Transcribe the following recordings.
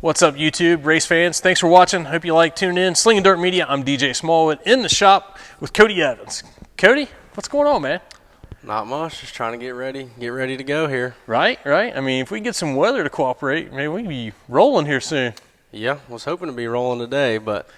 What's up, YouTube, race fans? Thanks for watching. Hope you like tuning in. Slingin Dirt Media, I'm DJ Smallwood in the shop with Kody Evans. Kody, what's going on, man? Not much, just trying to get ready to go here. Right. I mean, if we get some weather to cooperate, maybe we can be rolling here soon. Yeah, was hoping to be rolling today, but...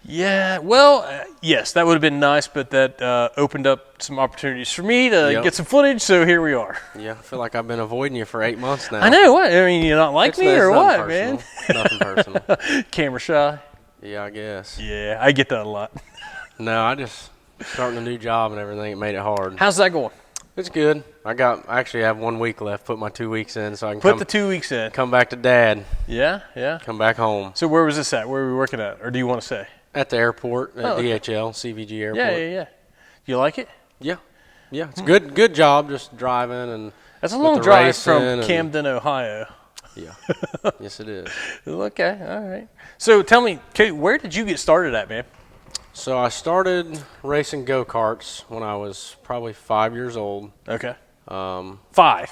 Yeah, well, yes, that would have been nice, but that opened up some opportunities for me to get some footage, so here we are. Yeah, I feel like I've been avoiding you for 8 months now. I know, what? I mean, you not like me or what, man? Nothing personal. Camera shy? Yeah, I guess. Yeah, I get that a lot. No, I just starting a new job and everything, it made it hard. How's that going? It's good. I actually have 1 week left, put my 2 weeks in so I can put the 2 weeks in. Come back to Dad. Yeah. Come back home. So where was this at? Where were we working at? Or do you want to say? At the airport, at DHL, CVG Airport. Yeah. You like it? Yeah, it's good job just driving and that's a long drive from Camden, Ohio. Yeah, yes it is. Okay, all right. So tell me, Kate, where did you get started at, man? So I started racing go-karts when I was probably 5 years old. Okay. 5?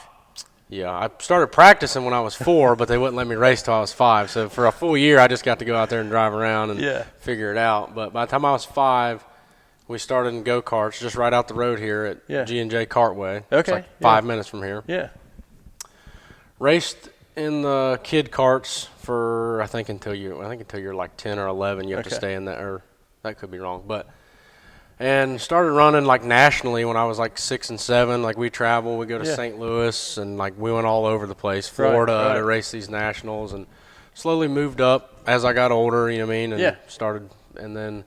Yeah, I started practicing when I was 4, but they wouldn't let me race till I was 5. So for a full year, I just got to go out there and drive around and figure it out. But by the time I was 5, we started in go-karts just right out the road here at G&J Cartway. Okay. It's like 5 minutes from here. Yeah. Raced in the kid carts for I think until you're like 10 or 11, you have to stay in that, or that could be wrong, and started running like nationally when I was like 6 and 7. Like we travel, we go to St. Louis, and like we went all over the place, Florida to race these nationals, and slowly moved up as I got older. You know what I mean? And started, and then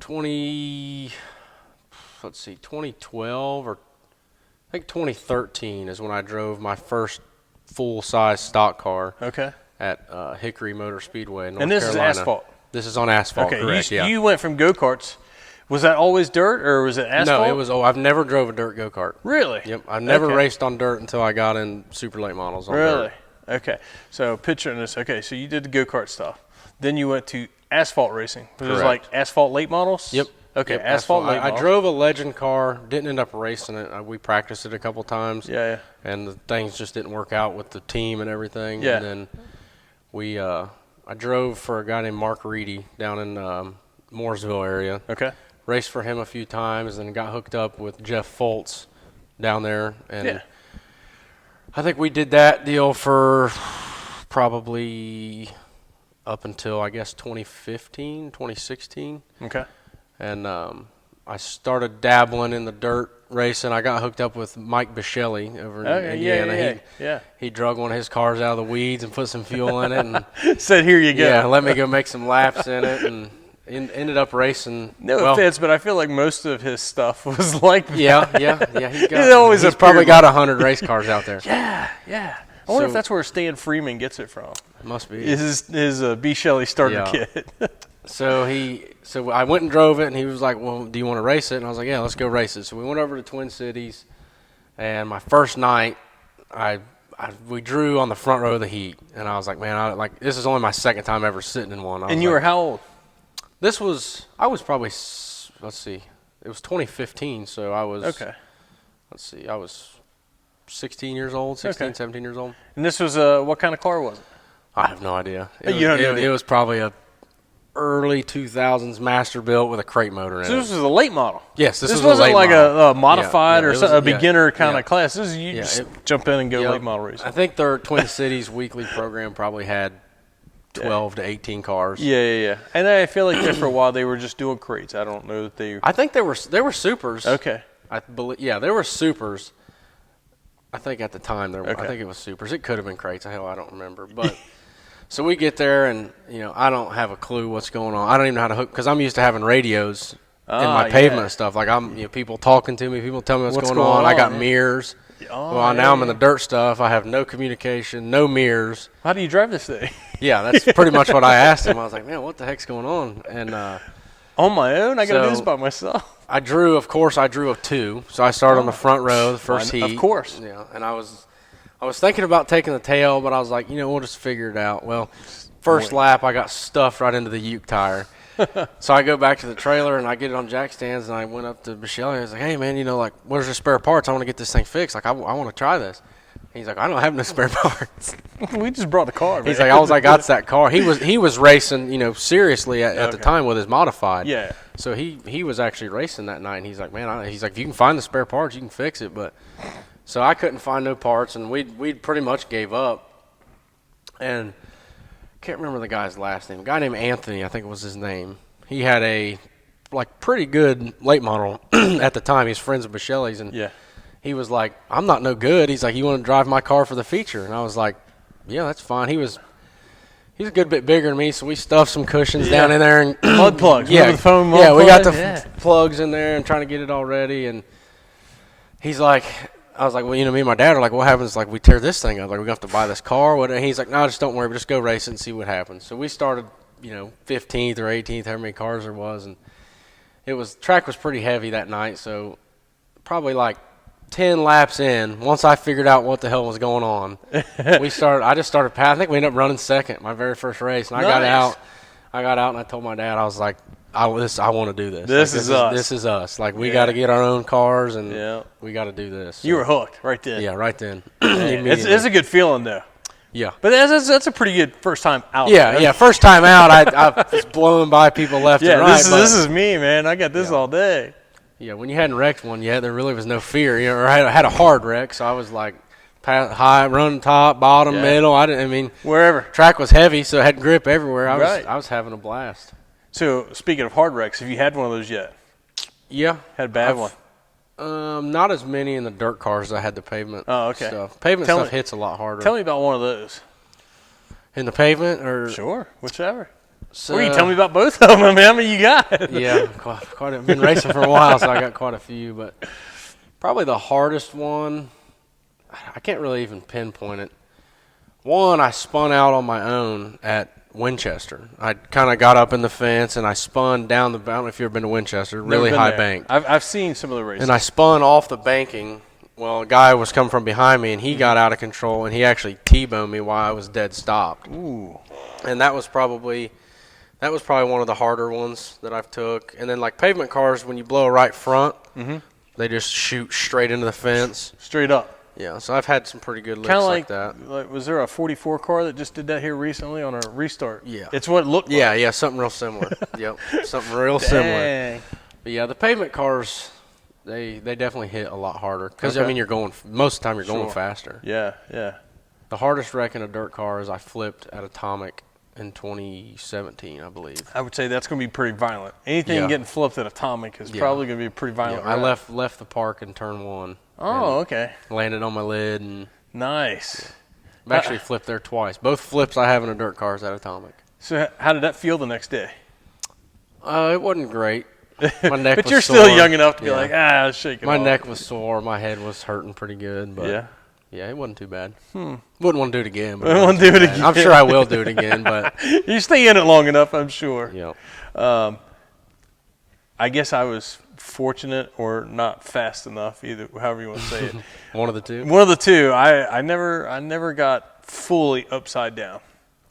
2012 or I think 2013 is when I drove my first full-size stock car. Okay. At Hickory Motor Speedway in North Carolina. And this Carolina. is asphalt. This is on asphalt. Okay. Correct. You went from go-karts. Was that always dirt, or was it asphalt? No, it was. I've never drove a dirt go-kart. Really? Yep. I've never raced on dirt until I got in super late models on dirt. Okay. So picturing this. Okay, so you did the go-kart stuff. Then you went to asphalt racing. It was like asphalt late models? Yep. Okay, asphalt late models. I drove a Legend car. Didn't end up racing it. We practiced it a couple times. Yeah. And the things just didn't work out with the team and everything. Yeah. And then I drove for a guy named Mark Reedy down in Mooresville area. Okay. Raced for him a few times and got hooked up with Jeff Foltz down there. And I think we did that deal for probably up until, I guess, 2015, 2016. Okay. And I started dabbling in the dirt racing. I got hooked up with Mike Bishelli over in Indiana. He drug one of his cars out of the weeds and put some fuel in it. And said, here you go. Yeah, let me go make some laps in it. And ended up racing. No offense, but I feel like most of his stuff was like that. Yeah. He's probably got 100 race cars out there. Yeah. I wonder if that's where Stan Freeman gets it from. It must be. His B. Shelley starter kit. So I went and drove it, and he was like, well, do you want to race it? And I was like, yeah, let's go race it. So we went over to Twin Cities, and my first night, we drew on the front row of the heat. And I was like, man, this is only my second time ever sitting in one. And you were how old? I was probably, let's see, it was 2015, so I was, I was 16 years old, 17 years old. And this was, what kind of car was it? I have no idea. It was probably a early 2000s master built with a crate motor in it. So this was a late model? Yes, this was wasn't a late like model. a modified or a beginner kind of class. This is just jump in and go late model racing. I think their Twin Cities weekly program probably had 12 to 18 cars. Yeah. And I feel like there for a while they were just doing crates. I don't know that they. I think they were supers. Okay. I believe. Yeah, they were supers. I think at the time I think it was supers. It could have been crates. Hell, I don't remember. But so we get there and I don't have a clue what's going on. I don't even know how to hook because I'm used to having radios in my pavement and stuff. Like people talking to me, people tell me what's going on. I got mirrors. Now I'm in the dirt stuff. I have no communication, no mirrors. How do you drive this thing? Yeah, that's pretty much what I asked him. I was like, man, what the heck's going on? And on my own? I got to do this by myself. I drew a 2. So I started on the front row, the first heat. Of course. Yeah, and I was thinking about taking the tail, but I was like, we'll just figure it out. Well, first lap, I got stuffed right into the Uke tire. So I go back to the trailer, and I get it on jack stands, and I went up to Michelle. I was like, hey, man, where's the spare parts? I want to get this thing fixed. Like, I want to try this. He's like, I don't have no spare parts. We just brought the car, man. He's like, all I got's that car. He was racing, seriously at the time with his modified. Yeah. So he was actually racing that night, and he's like, man, he's like, if you can find the spare parts, you can fix it. But so I couldn't find no parts, and we pretty much gave up. And I can't remember the guy's last name. A guy named Anthony, I think it was his name. He had a pretty good late model at the time. He's friends with Michelle's, and he was like, I'm not no good. He's like, you want to drive my car for the feature? And I was like, yeah, that's fine. He's a good bit bigger than me, so we stuffed some cushions down in there. And mud plugs. Yeah, the foam mud yeah, we got plug? the plugs in there and trying to get it all ready. And he's like, I was like, well, me and my dad are like, what happens like we tear this thing up? Like, we're going to have to buy this car? What? And he's like, no, just don't worry. Just go race it and see what happens. So we started, 15th or 18th, however many cars there was. And track was pretty heavy that night. So probably like 10 laps in, once I figured out what the hell was going on, I just started passing. I think we ended up running second my very first race. And I got out and I told my dad, I was like, I want to do this. This is us. This is us. Like, we got to get our own cars, and we got to do this. So, you were hooked right then. Yeah, right then. It's a good feeling, though. Yeah. But that's a pretty good first time out. Yeah, right? yeah. First time out, I was blowing by people left and right. This is me, man. I got this all day. Yeah, when you hadn't wrecked one yet, there really was no fear. Or I had a hard wreck, so I was like high, run top, bottom, middle. Wherever. Track was heavy, so it had grip everywhere. I was having a blast. So, speaking of hard wrecks, have you had one of those yet? Yeah. Had a bad one? Not as many in the dirt cars as I had the pavement. Oh, okay. Stuff. Pavement stuff hits a lot harder. Tell me about one of those. In the pavement, or sure, whichever. So, or you can tell me about both of them. I mean, how many you got? Yeah, quite. I've been racing for a while, so I got quite a few. But probably the hardest one, I can't really even pinpoint it. One, I spun out on my own at Winchester. I kind of got up in the fence and I spun down the. I don't know if you've ever been to Winchester. Really high bank. I've seen some of the races. And I spun off the banking. Well, a guy was coming from behind me and he got out of control and he actually T-boned me while I was dead stopped. Ooh. And that was probably one of the harder ones that I've took. And then like pavement cars, when you blow a right front, they just shoot straight into the fence. Straight up. Yeah, so I've had some pretty good licks like that. Like, was there a 44 car that just did that here recently on a restart? Yeah. It's what it looked like. Yeah, something real similar. Yep, something real similar. But yeah, the pavement cars, they definitely hit a lot harder. Because, you're going, most of the time you're going faster. Yeah. The hardest wreck in a dirt car is I flipped at Atomic in 2017, I believe. I would say that's going to be pretty violent. Anything getting flipped at Atomic is probably going to be pretty violent. Yeah, I left the park in turn one. Oh, okay. Landed on my lid. And nice. I've actually flipped there twice. Both flips I have in a dirt car is at Atomic. So how did that feel the next day? It wasn't great. My neck but was you're sore. still young enough to be like, I shake it My off. neck was sore. My head was hurting pretty good. But yeah, it wasn't too bad. Wouldn't want to do it again. But I won't do it again. I'm sure I will do it again. But you stay in it long enough, I'm sure. Yeah. I guess I was fortunate or not fast enough, either however you want to say it. One of the two. One of the two. I never got fully upside down.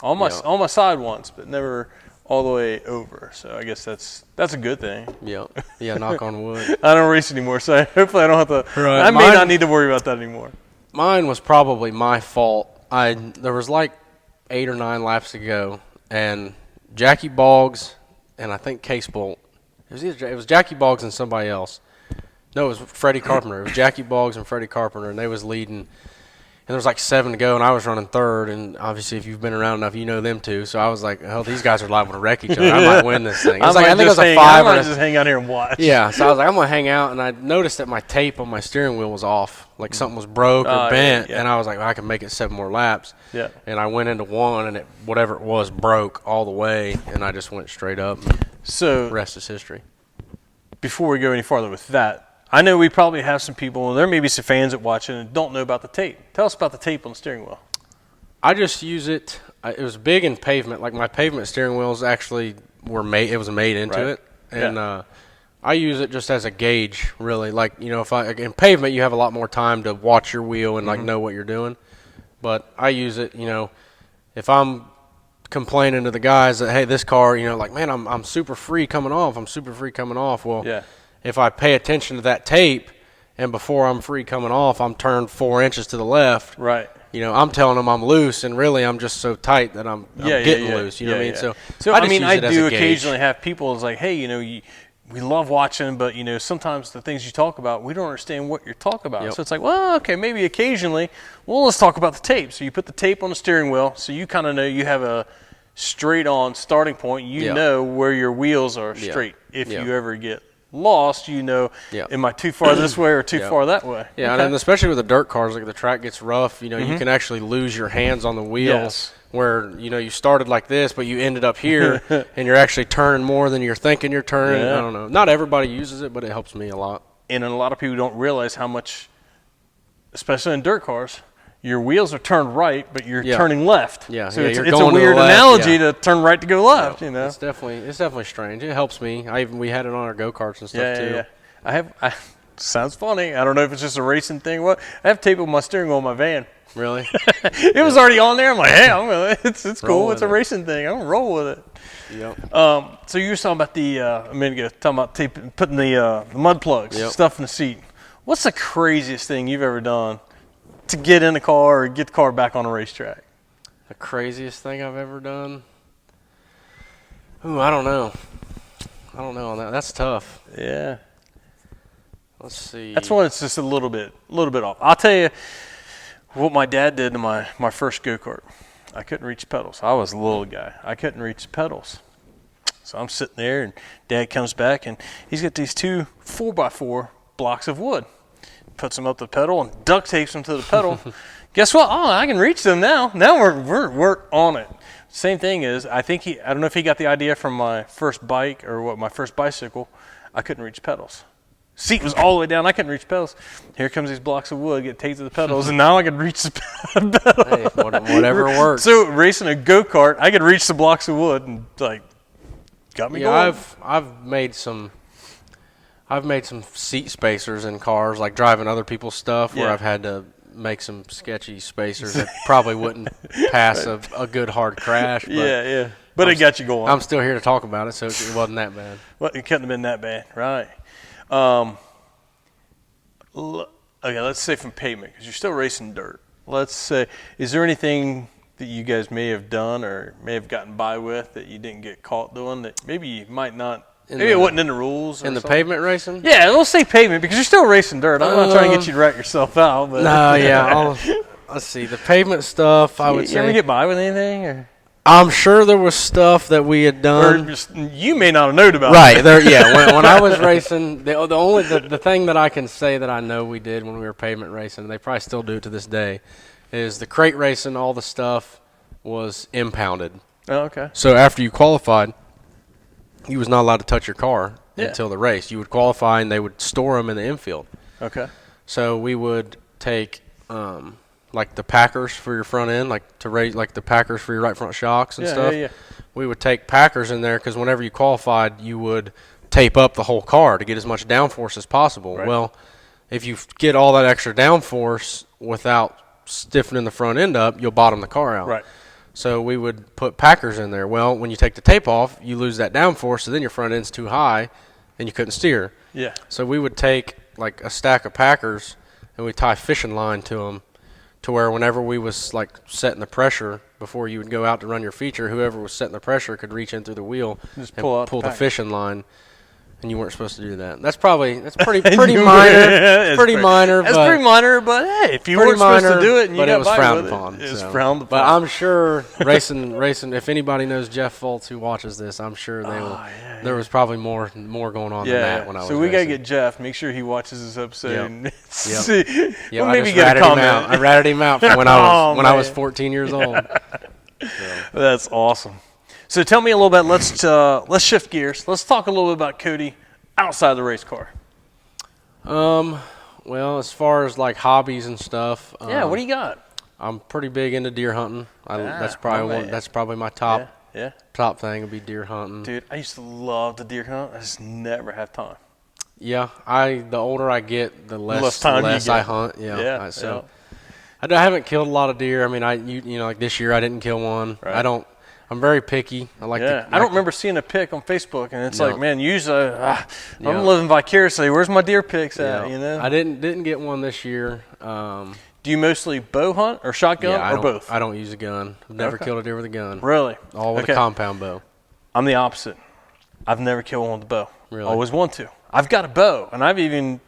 On my side once, but never all the way over. So I guess that's a good thing. Yeah. Knock on wood. I don't race anymore, so hopefully I don't have to. Right. I may not need to worry about that anymore. Mine was probably my fault. There was like 8 or 9 laps to go, and Jackie Boggs and I think Case Bolt. It was Jackie Boggs and somebody else. No, it was Freddie Carpenter. It was Jackie Boggs and Freddie Carpenter, and they was leading. And there was like 7 to go, and I was running third. And obviously, if you've been around enough, you know them too. So I was like, "Oh, these guys are liable to wreck each other. I might win this thing." I think it was a 5. I might just hang out here and watch. Yeah, so I was like, "I'm gonna hang out," and I noticed that my tape on my steering wheel was off, like something was broke or bent. And I was like, well, "I can make it 7 more laps." Yeah. And I went into one, and whatever it was broke all the way, and I just went straight up. So the rest is history. Before we go any farther with that, I know we probably have some people, there may be some fans that watch it and don't know about the tape. Tell us about the tape on the steering wheel. I just use it. It was big in pavement. Like my pavement steering wheels actually were made. It was made into it, and I use it just as a gauge, really. Like if in pavement you have a lot more time to watch your wheel and like know what you're doing. But I use it. If I'm complaining to the guys that, hey, this car, like, man, I'm super free coming off. Well, if I pay attention to that tape and before I'm free coming off, I'm turned 4 inches to the left. Right. You know, I'm telling them I'm loose, and really I'm just so tight that I'm getting loose. You know what I mean? So I just mean, use I it as do a gauge. occasionally have people is like, hey, you know, we love watching, but you know, sometimes the things you talk about, we don't understand what you're talking about. Yep. So it's like, well, okay, maybe occasionally, well, let's talk about the tape. So you put the tape on the steering wheel, so you kind of know you have a straight on starting point. You know where your wheels are straight. If you ever get lost, you know, am I too far this way or too far that way? Yeah, and especially with the dirt cars, like the track gets rough, you know, you can actually lose your hands on the wheel where, you know, you started like this, but you ended up here and you're actually turning more than you're thinking you're turning. I don't know. Not everybody uses it, but it helps me a lot. And a lot of people don't realize how much, especially in dirt cars, your wheels are turned right, but you're turning left. Yeah, so yeah, it's you're a going weird to the left, analogy to turn right to go left. You know, it's definitely strange. It helps me. We had it on our go-karts and stuff too. I sounds funny. I don't know if it's just a racing thing. What I have tape on my steering wheel on my van. Really? It was already on there. I'm like, hey, it's cool. It's a it. racing thing. I'm gonna roll with it. Yep. So you were talking about a minute ago, talking about tape, putting the mud plugs, stuff in the seat. What's the craziest thing you've ever done to get in the car or get the car back on a racetrack? The craziest thing I've ever done? Ooh, I don't know. I don't know on that. That's tough. Yeah. Let's see. That's one that's just a little bit off. I'll tell you what my dad did to my first go-kart. I couldn't reach the pedals. I was a little guy. I couldn't reach the pedals. So I'm sitting there, and Dad comes back, and he's got these 2 4x4 blocks of wood. Puts them up the pedal and duct tapes them to the pedal. Guess what? Oh, I can reach them now. Now we're on it. Same thing is, I don't know if he got the idea from my first bike or what, my first bicycle. I couldn't reach pedals. Seat was all the way down. I couldn't reach pedals. Here comes these blocks of wood, get taped to the pedals, and now I can reach the pedal. Hey, whatever works. So racing a go-kart, I could reach the blocks of wood and like got me going. I've made some seat spacers in cars, like driving other people's stuff, where I've had to make some sketchy spacers that probably wouldn't pass a good hard crash. But But it got you going. I'm still here to talk about it, so it wasn't that bad. Well, it couldn't have been that bad, right? Okay, let's say from pavement, because you're still racing dirt. Let's say, is there anything that you guys may have done or may have gotten by with that you didn't get caught doing that maybe you might not? Maybe it wasn't in the rules. In the pavement racing? Yeah, we'll say pavement because you're still racing dirt. I'm not trying to get you to rat yourself out. But No, yeah. Let's see. The pavement stuff, I would say. You ever get by with anything? Or? I'm sure there was stuff that we had done. Or just, you may not have known about right, it. Right. Yeah. When I was racing, the thing that I can say that I know we did when we were pavement racing, and they probably still do it to this day, is the crate racing, all the stuff was impounded. Oh, okay. So after you qualified, you was not allowed to touch your car until the race. You would qualify, and they would store them in the infield. Okay. So we would take like the packers for your front end, like to raise like the packers for your right front shocks and stuff. Yeah. We would take packers in there because whenever you qualified, you would tape up the whole car to get as much downforce as possible. Right. Well, if you get all that extra downforce without stiffening the front end up, you'll bottom the car out. Right. So we would put packers in there. Well, when you take the tape off, you lose that downforce, so then your front end's too high, and you couldn't steer. Yeah. So we would take like a stack of packers, and we tie fishing line to them, to where whenever we was like setting the pressure before you would go out to run your feature, whoever was setting the pressure could reach in through the wheel and pull the fishing line. And you weren't supposed to do that. That's pretty minor. It's pretty minor. It's pretty minor, but hey, if you weren't supposed to do it and you got by with it, it was frowned upon. But I'm sure racing. If anybody knows Jeff Foltz who watches this, I'm sure they will. There was probably more going on than that when I was. So we racing. Gotta get Jeff. Make sure he watches this episode. Yep. See, yep. Well, maybe get a comment. I ratted him out from when I was 14 years old. That's awesome. So tell me a little bit. Let's shift gears. Let's talk a little bit about Kody outside the race car. Well, as far as like hobbies and stuff. What do you got? I'm pretty big into deer hunting. That's probably my top. Yeah. Top thing would be deer hunting. Dude, I used to love to deer hunt. I just never have time. Yeah, the older I get, the less time I hunt. Yeah. I haven't killed a lot of deer. I mean, like this year I didn't kill one. Right. I'm very picky. I like. Yeah, I don't remember seeing a pic on Facebook, and it's No. like, man, usually I'm living vicariously. Where's my deer pics at? You know, I didn't get one this year. Do you mostly bow hunt or shotgun or both? I don't use a gun. I've never killed a deer with a gun. Really? All with a compound bow. I'm the opposite. I've never killed one with a bow. Really? Always want to. I've got a bow, and I've even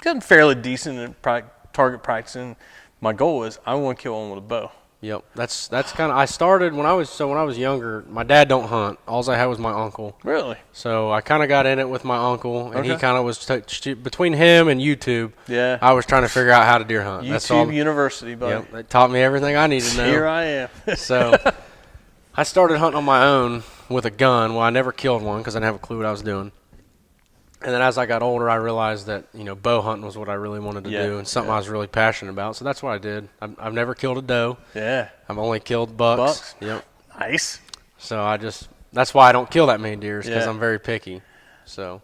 gotten fairly decent at target practicing. My goal is I want to kill one with a bow. Yep, that's kind of. I started when I was younger. My dad don't hunt. All I had was my uncle. Really? So I kind of got in it with my uncle, and he kind of was between him and YouTube. Yeah. I was trying to figure out how to deer hunt. That's all. YouTube University, buddy. Yep, they taught me everything I needed to know. Here I am. So I started hunting on my own with a gun. Well, I never killed one because I didn't have a clue what I was doing. And then as I got older, I realized that, bow hunting was what I really wanted to do and something I was really passionate about. So that's what I did. I've never killed a doe. Yeah. I've only killed bucks. Yep. Nice. So that's why I don't kill that many deer because I'm very picky. So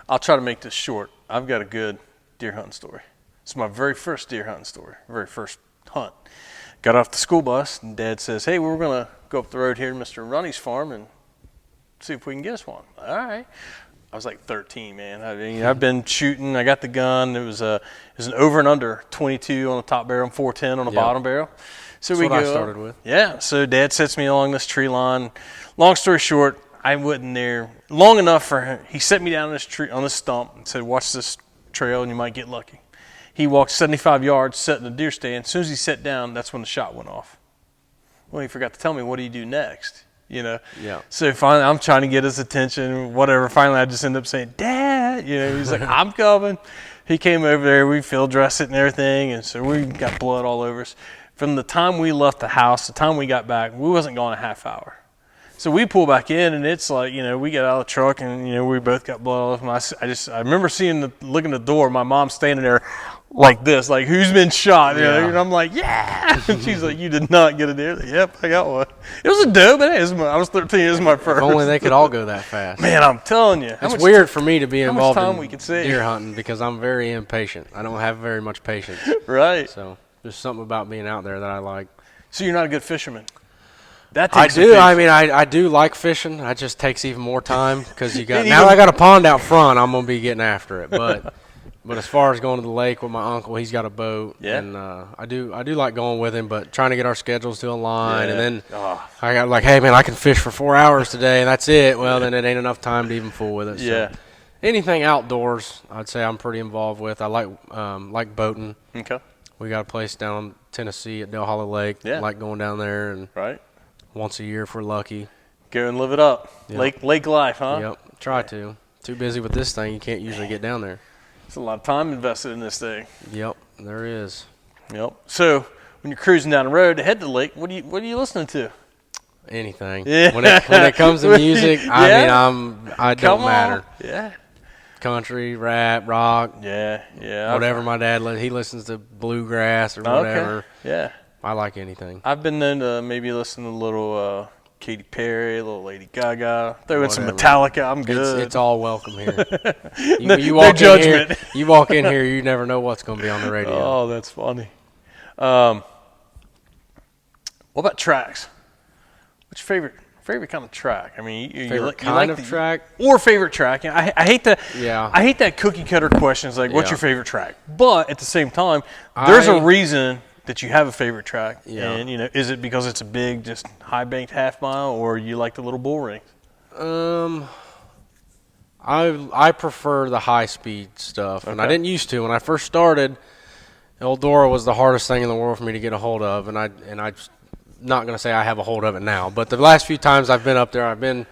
I'll try to make this short. I've got a good deer hunting story. It's my very first deer hunting story, very first hunt. Got off the school bus, and Dad says, hey, we're going to go up the road here to Mr. Runny's farm and see if we can get us one. All right. I was like 13, man. I mean, I've been shooting. I got the gun. It was an over and under 22 on the top barrel and 410 on the bottom barrel. So that's what I started with. Yeah. So Dad sets me along this tree line. Long story short, I wasn't there long enough for him. He set me down on this tree on this stump and said, "Watch this trail, and you might get lucky." He walked 75 yards, sat in the deer stand. As soon as he sat down, that's when the shot went off. Well, he forgot to tell me, what do you do next? Yeah. So finally, I'm trying to get his attention, whatever. Finally, I just end up saying, "Dad," he's like, "I'm coming." He came over there. We field dressed it and everything, and so we got blood all over us. From the time we left the house, the time we got back, we wasn't gone a half hour. So we pull back in, and it's like, we get out of the truck, and we both got blood all over us. I remember looking at the door, my mom standing there like this, like, who's been shot? And I'm like, yeah. And she's like, you did not get a deer? Like, yep, I got one. It was a doe, but I was 13. It was my first. If only they could all go that fast. Man, I'm telling you. It's weird for me to be involved in we could see? Deer hunting because I'm very impatient. I don't have very much patience. Right. So there's something about being out there that I like. So you're not a good fisherman? I do. I mean, I do like fishing. It just takes even more time because now I got a pond out front. I'm gonna be getting after it. But as far as going to the lake with my uncle, he's got a boat, and I do like going with him. But trying to get our schedules to align, and then I got like, hey man, I can fish for 4 hours today, and that's it. Well, then it ain't enough time to even fool with it. Yeah. So anything outdoors, I'd say I'm pretty involved with. I like boating. Okay. We got a place down in Tennessee at Del Hollow Lake. Yeah. Like going down there and right. Once a year if we're lucky. Go and live it up. Yep. Lake life, huh? Yep. Try to. Too busy with this thing, you can't usually get down there. There's a lot of time invested in this thing. Yep, there is. Yep. So when you're cruising down the road to head to the lake, what are you listening to? Anything. Yeah. When it comes to music, I don't matter. Yeah. Country, rap, rock. Yeah. Whatever my dad he listens to bluegrass or whatever. Okay. Yeah. I like anything. I've been known to maybe listen to a little Katy Perry, a little Lady Gaga, throw in some Metallica. I'm good. It's all welcome here. No judgment. You walk in here, you never know what's going to be on the radio. Oh, that's funny. What about tracks? What's your favorite kind of track? I mean, you like track or favorite track? I hate that. Yeah. I hate that cookie cutter questions like, "What's your favorite track?" But at the same time, there's a reason that you have a favorite track. Yeah. And is it because it's a big, just high banked half mile, or you like the little bull rings? I prefer the high speed stuff, and I didn't used to when I first started. Eldora was the hardest thing in the world for me to get a hold of, and I'm not going to say I have a hold of it now, but the last few times I've been up there, I've been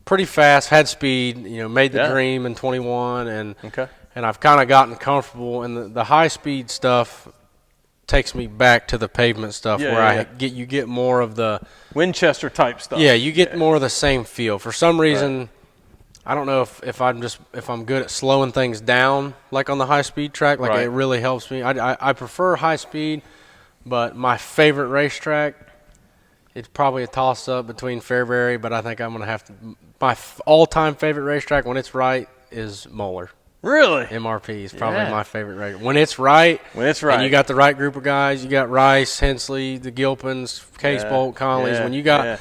pretty fast, had speed, made the dream in 21, and I've kind of gotten comfortable, and the high speed stuff takes me back to the pavement stuff you get more of the Winchester type stuff. Yeah, you get more of the same feel. For some reason, I don't know if I'm good at slowing things down like on the high speed track. It really helps me. I prefer high speed, but my favorite racetrack, it's probably a toss up between Fairbury, but I think I'm gonna have to. My all-time favorite racetrack when it's right is Moeller. Really? MRP is probably my favorite race. When it's right. And you got the right group of guys. You got Rice, Hensley, the Gilpins, Case Bolt, Conleys. When you got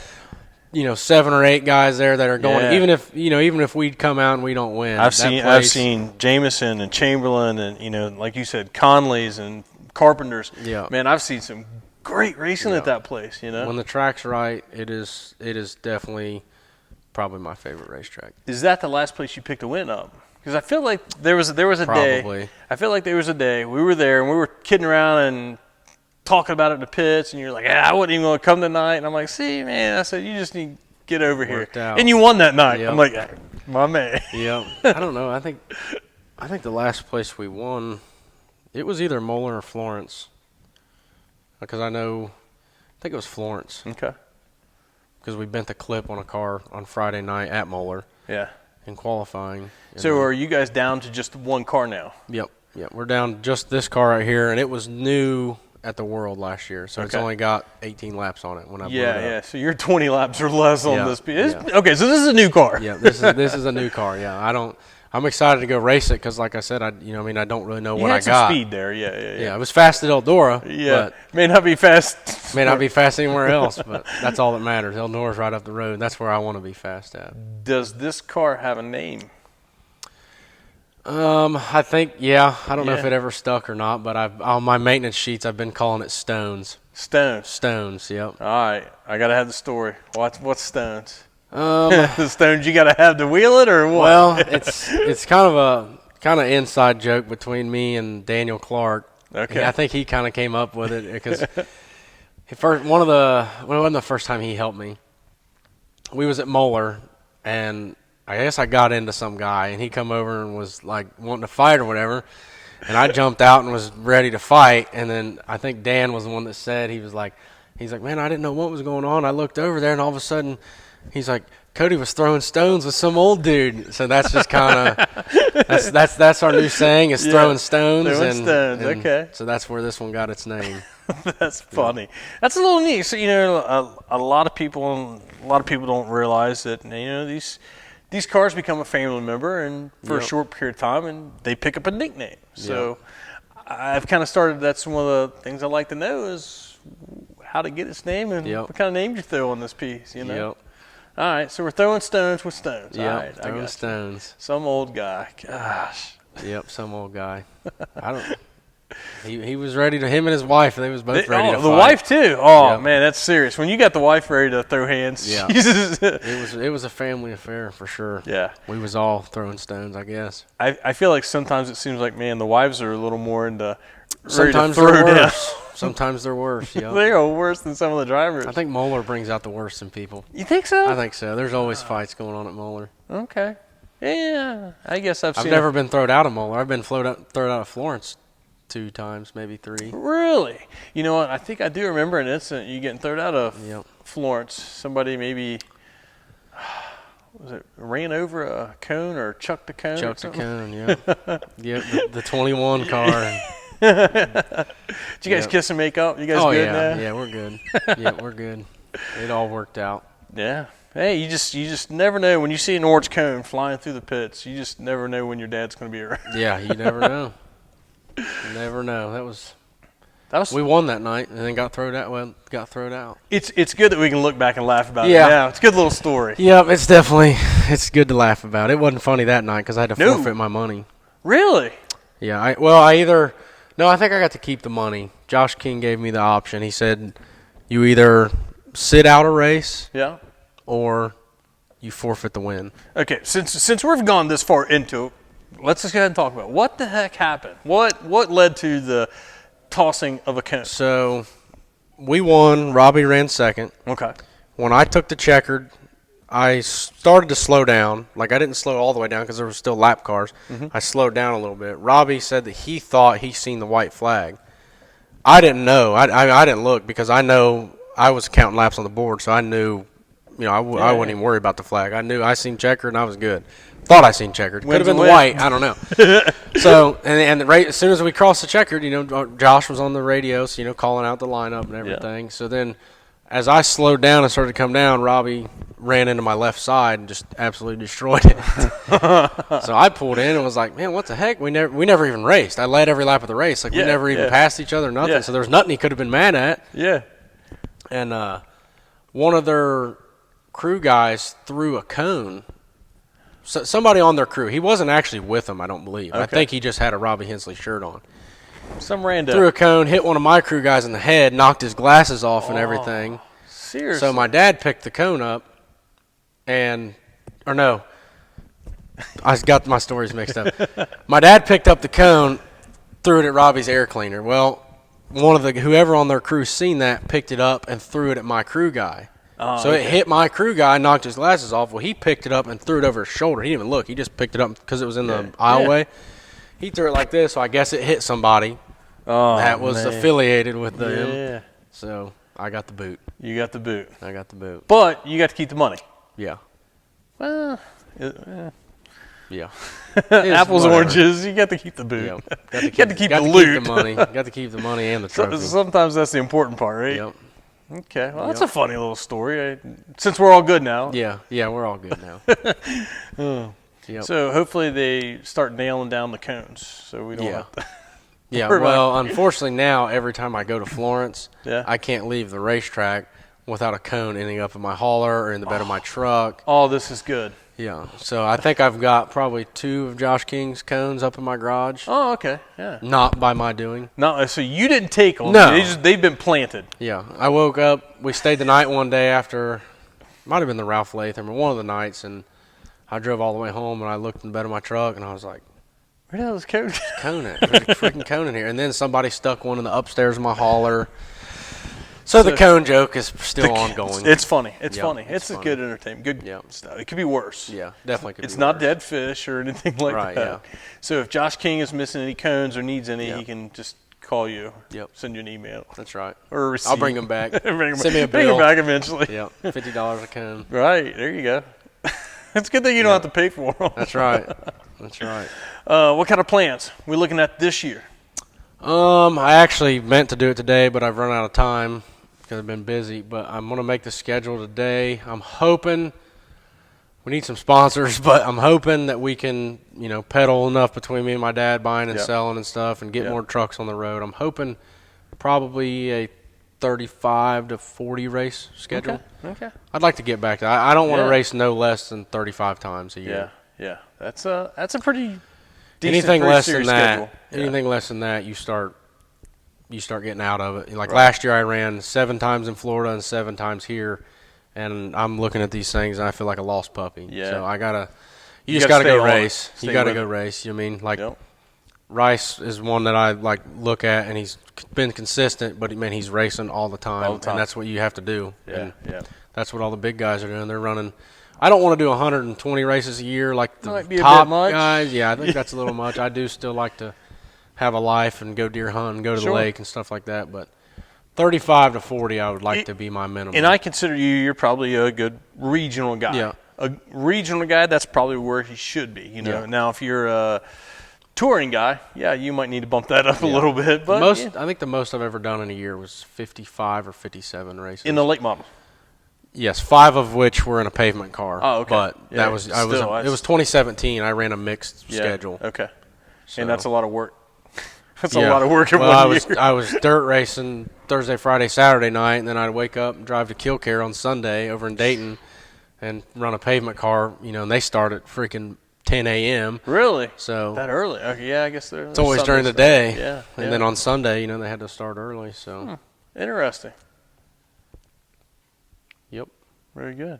7 or 8 guys there that are going. Yeah. Even if we come out and we don't win, I've seen Jameson and Chamberlain and like you said, Conleys and Carpenters. Yeah. Man, I've seen some great racing at that place. When the track's right, it is definitely probably my favorite racetrack. Is that the last place you picked a win up? Because I feel like there was a Probably. day. I feel like there was a day we were there and we were kidding around and talking about it in the pits, and you're like, I wasn't even going to come tonight. And I'm like, see, man, I said, you just need to get over here. Out. And you won that night. Yep. I'm like, my man. Yeah. I don't know. I think the last place we won, it was either Moeller or Florence. Because I think it was Florence. Okay. Because we bent the clip on a car on Friday night at Moeller. Yeah. In qualifying. So are you guys down to just one car now? Yep. We're down just this car right here, and it was new at the World last year, so it's only got 18 laps on it when I blew it up. Yeah. So you're 20 laps or less on this piece. Yeah. Okay, so this is a new car. Yeah, this is a new car. Yeah, I'm excited to go race it because, like I said, I don't really know what I got. You had some speed there. Yeah. It was fast at Eldora. Yeah. But may not be fast. May not be fast anywhere else, but that's all that matters. Eldora's right up the road. That's where I want to be fast at. Does this car have a name? I think, I don't know if it ever stuck or not, but on my maintenance sheets, I've been calling it Stones. Stones, yep. All right, I got to have the story. What's Stones? The Stones you got to have to wheel it or what? Well, it's kind of inside joke between me and Daniel Clark. Okay. I think he kind of came up with it because it wasn't the first time he helped me. We was at Moeller, and I guess I got into some guy, and he come over and was like wanting to fight or whatever, and I jumped out and was ready to fight, and then I think Dan was the one that said, he's like, man, I didn't know what was going on. I looked over there, and all of a sudden, he's like, Kody was throwing stones with some old dude. So that's just kind of that's our new saying is throwing stones. And okay. So that's where this one got its name. That's funny. That's a little neat. So a lot of people don't realize that these cars become a family member and for a short period of time, and they pick up a nickname. So I've kind of started. That's one of the things I like to know is how to get its name and what kind of name you throw on this piece. Yep. All right, so we're throwing stones with stones. Yeah, right, throwing stones. Some old guy. Gosh. Yep, some old guy. He was ready to. Him and his wife, they was both ready to fight. The wife too. Oh man, that's serious. When you got the wife ready to throw hands, Jesus. It was a family affair for sure. Yeah, we was all throwing stones, I guess. I feel like sometimes it seems like the wives are a little more into. Sometimes they're worse. Sometimes they're worse. Yeah, they are worse than some of the drivers. I think Moeller brings out the worst in people. You think so? I think so. There's always fights going on at Moeller. Okay. Yeah, I guess I've never been thrown out of Moeller. I've been thrown out of Florence 2 times, maybe 3. Really? You know what? I think I do remember an incident you getting thrown out of Florence. Somebody maybe ran over a cone or chucked a cone. Chucked a cone, yeah. The 21 car. Did you guys kiss and make up? You guys good now? Yeah, we're good. Yeah, we're good. It all worked out. Yeah. Hey, you just never know when you see an orange cone flying through the pits. You just never know when your dad's going to be around. Yeah, you never know. You never know. That was we won that night and then got thrown out. Well, got thrown out. It's good that we can look back and laugh about it now. It's a good little story. Yeah, it's good to laugh about. It wasn't funny that night because I had to forfeit my money. Really? Yeah. I think I got to keep the money. Josh King gave me the option. He said, you either sit out a race, or you forfeit the win. Okay, since we've gone this far into it, let's just go ahead and talk about it. What the heck happened. What led to the tossing of a cone? So we won. Robbie ran second. Okay. When I took the checkered, I started to slow down. Like, I didn't slow all the way down because there were still lap cars. Mm-hmm. I slowed down a little bit. Robbie said that he thought he seen the white flag. I didn't know. I didn't look because I know I was counting laps on the board, so I knew, I wouldn't even worry about the flag. I knew I seen checkered and I was good. Thought I seen checkered. Could have been the white. I don't know. So, and as soon as we crossed the checkered, Josh was on the radio, so, calling out the lineup and everything. Yeah. So then as I slowed down and started to come down, Robbie ran into my left side and just absolutely destroyed it. So I pulled in and was like, man, what the heck? We never even raced. I led every lap of the race. Like, we never even passed each other, nothing. Yeah. So there was nothing he could have been mad at. Yeah. And one of their crew guys threw a cone. So, somebody on their crew. He wasn't actually with them, I don't believe. Okay. I think he just had a Robbie Hensley shirt on. Some random. Threw a cone, hit one of my crew guys in the head, knocked his glasses off and everything. Seriously? So my dad picked the cone up, or no, I got my stories mixed up. My dad picked up the cone, threw it at Robbie's air cleaner. Well, whoever on their crew seen that picked it up and threw it at my crew guy. So it hit my crew guy, knocked his glasses off. Well, he picked it up and threw it over his shoulder. He didn't even look. He just picked it up because it was in the aisleway. He threw it like this, so I guess it hit somebody that was affiliated with them. Yeah. So I got the boot. You got the boot. I got the boot. But you got to keep the money. Yeah. Well, Yeah. apples, oranges, you got to keep the boot. Yep. You got to keep the loot. Got to keep the money and the trophy. Sometimes that's the important part, right? Yep. Okay. Well, that's a funny little story. Since we're all good now. Yeah, we're all good now. Yep. So hopefully they start nailing down the cones so we don't have to. Yeah, well, unfortunately now every time I go to Florence, Yeah. I can't leave the racetrack without a cone ending up in my hauler or in the bed of my truck. Oh, this is good. Yeah, so I think I've got probably 2 of Josh King's cones up in my garage. Oh, okay. Yeah. Not by my doing. No, so you didn't take them. No. They've been planted. Yeah, I woke up. We stayed the night one day after, might have been the Ralph Latham or one of the nights, and I drove all the way home and I looked in the bed of my truck and I was like, Where the hell is cones? cone at? There's a freaking cone in here. And then somebody stuck one in the upstairs of my hauler. So the cone joke is still ongoing. It's funny. It's Yep, funny. it's It's a funny. good entertainment. Good Yep. stuff. It could be worse. Yeah, definitely could It's be not worse. dead fish or anything like Right, that. yeah. So if Josh King is missing any cones or needs any, Yep. he can just call you. Yep. Send you an email. That's right. Or a receipt. I'll bring them back. Bring 'em Send me a Bring 'em bill. back eventually. Yeah, $50 a cone. Right. There you go. It's a good thing you don't have to pay for them. That's right. That's right. What kind of plans we looking at this year? I actually meant to do it today, but I've run out of time because I've been busy. But I'm going to make the schedule today. I'm hoping we need some sponsors, but I'm hoping that we can, pedal enough between me and my dad buying and Yep. selling and stuff and get Yep. more trucks on the road. I'm hoping probably a 35 to 40 race schedule. Okay. I'd like to get back to that. I don't want to Yeah. race no less than 35 times a year. Yeah. That's a pretty decent, Anything pretty less than serious that, schedule. Yeah. anything less than that, you start getting out of it. Like last year, I ran 7 times in Florida and 7 times here, and I'm looking at these things and I feel like a lost puppy. Yeah. So you gotta just gotta stay go on it. race. Stay You gotta with go it. race. You know what I mean? Like Yep. Rice is one that I look at, and he's been consistent, but man, he's racing all the time, All the time. and that's what you have to do. Yeah. And Yeah. that's what all the big guys are doing. They're running. I don't want to do 120 races a year like the Might be a top bit much. guys. Yeah, I think that's a little much. I do still like to have a life and go deer hunt and go to the Sure. lake and stuff like that. But 35 to 40, I would like to be my minimum. And I consider you're probably a good regional guy. Yeah. A regional guy, that's probably where he should be. Yeah. Now, if you're a touring guy, you might need to bump that up a little bit. But I think the most I've ever done in a year was 55 or 57 races. in the late model. Yes, 5 of which were in a pavement car. Oh, okay. But Yeah, that was still, it was 2017. I ran a mixed schedule. Okay. So- And that's a lot of work. That's Yeah. a lot of work in well, one year. I was dirt racing Thursday, Friday, Saturday night, and then I'd wake up and drive to Killcare on Sunday over in Dayton and run a pavement car, and they start at freaking 10 a.m. Really? So That early? Okay, yeah, I guess they're. it's always during the day. Yeah. And then on Sunday, they had to start early. So, Interesting. Yep. Very good.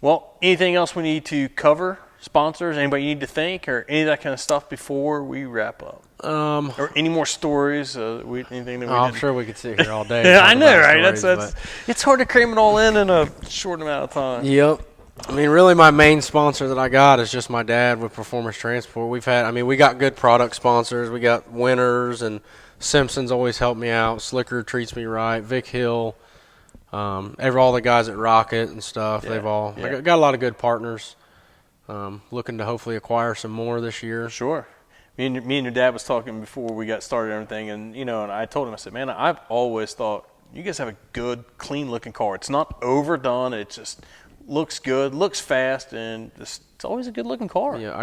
Well, anything else we need to cover? Sponsors? Anybody you need to thank, or any of that kind of stuff before we wrap up? Or any more stories? Anything that we I'm didn't- sure we could sit here all day. Yeah, and I talk know, about right? stories, That's it's hard to cram it all in a short amount of time. Yep. I mean, really, my main sponsor that I got is just my dad with Performance Transport. We got good product sponsors. We got Winners, and Simpson's always helped me out. Slicker treats me right. Vic Hill, all the guys at Rocket and stuff. Yeah, They've all yeah. I got a lot of good partners. Looking to hopefully acquire some more this year. Sure. Me and your dad was talking before we got started and everything, and I told him, I said, man, I've always thought you guys have a good, clean-looking car. It's not overdone. It just looks good, looks fast, and it's always a good-looking car. Yeah,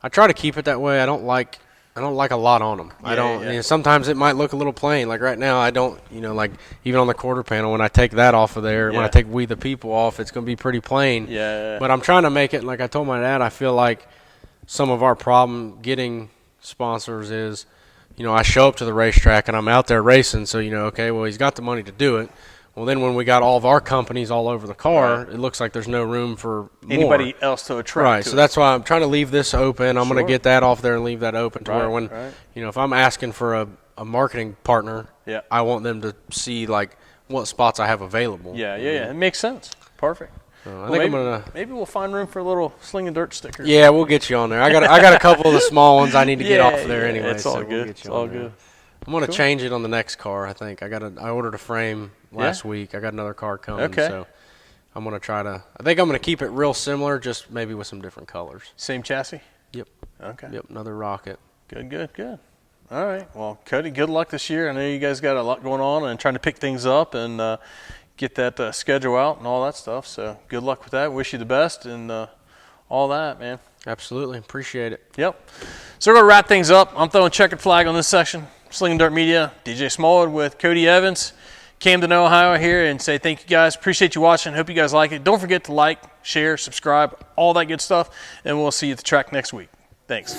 I try to keep it that way. I don't like like a lot on them. I don't. You know, sometimes it might look a little plain. Like right now, I don't. You know, like even on the quarter panel, when I take that off of there, when I take We the People off, it's going to be pretty plain. Yeah. But I'm trying to make it. Like I told my dad, I feel like some of our problem getting sponsors is, you know, I show up to the racetrack and I'm out there racing. So you know, okay, well he's got the money to do it. Well, then when we got all of our companies all over the car, it looks like there's no room for anybody else to attract. Right, so that's why I'm trying to leave this open. I'm going to get that off there and leave that open to where when, you know, if I'm asking for a marketing partner, I want them to see, like, what spots I have available. Yeah. It makes sense. Perfect. So I think maybe we'll find room for a little Slingin Dirt sticker. Yeah, we'll get you on there. I got a couple of the small ones I need to get off there anyway. It's all so good. We'll get you on there. I'm going to change it on the next car, I think. I ordered a frame last week. I got another car coming, so I'm going to I think I'm going to keep it real similar, just maybe with some different colors. Same chassis? Yep. Okay. Yep, another Rocket. Good. All right. Well, Kody, good luck this year. I know you guys got a lot going on and trying to pick things up and get that schedule out and all that stuff. So good luck with that. Wish you the best and all that, man. Absolutely. Appreciate it. Yep. So we're going to wrap things up. I'm throwing checkered flag on this section. Slingin Dirt Media, DJ Smallwood with Kody Evans, Camden, Ohio here, and say thank you guys. Appreciate you watching. Hope you guys like it. Don't forget to like, share, subscribe, all that good stuff, and we'll see you at the track next week. Thanks.